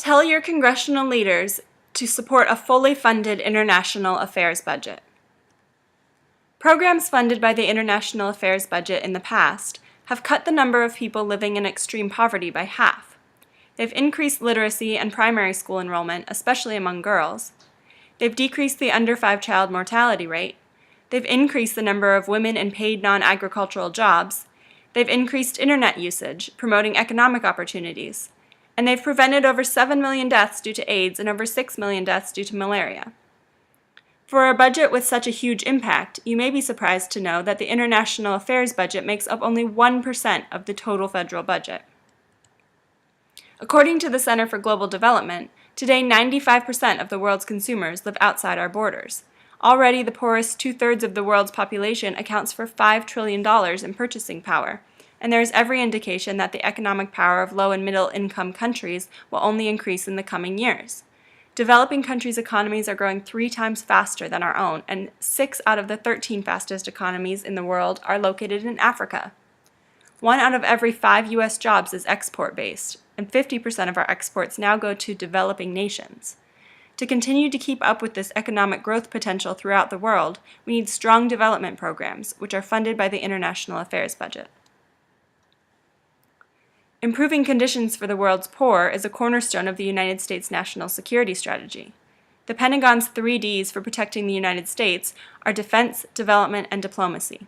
Tell your congressional leaders to support a fully funded international affairs budget. Programs funded by the international affairs budget in the past have cut the number of people living in extreme poverty by half. They've increased literacy and primary school enrollment, especially among girls. They've decreased the under 5 child mortality rate. They've increased the number of women in paid non-agricultural jobs. They've increased internet usage, promoting economic opportunities. And they've prevented over 7 million deaths due to AIDS and over 6 million deaths due to malaria. For a budget with such a huge impact, you may be surprised to know that the international affairs budget makes up only 1% of the total federal budget. According to the Center for Global Development, today 95% of the world's consumers live outside our borders. Already, the poorest 2/3 of the world's population accounts for $5 trillion in purchasing power, and there is every indication that the economic power of low and middle income countries will only increase in the coming years. Developing countries' economies are growing 3 times faster than our own, and 6 out of the 13 fastest economies in the world are located in Africa. 1 out of every 5 U.S. jobs is export-based, and 50% of our exports now go to developing nations. To continue to keep up with this economic growth potential throughout the world, we need strong development programs, which are funded by the international affairs budget. Improving conditions for the world's poor is a cornerstone of the United States national security strategy. The Pentagon's 3 Ds for protecting the United States are defense, development, and diplomacy.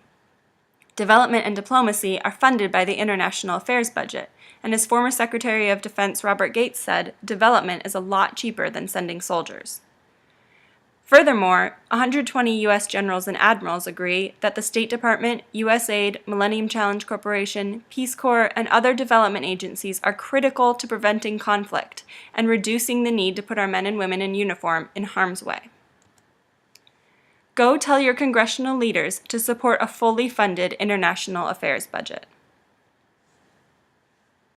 Development and diplomacy are funded by the international affairs budget, and as former Secretary of Defense Robert Gates said, development is a lot cheaper than sending soldiers. Furthermore, 120 U.S. generals and admirals agree that the State Department, USAID, Millennium Challenge Corporation, Peace Corps, and other development agencies are critical to preventing conflict and reducing the need to put our men and women in uniform in harm's way. Go tell your congressional leaders to support a fully funded international affairs budget.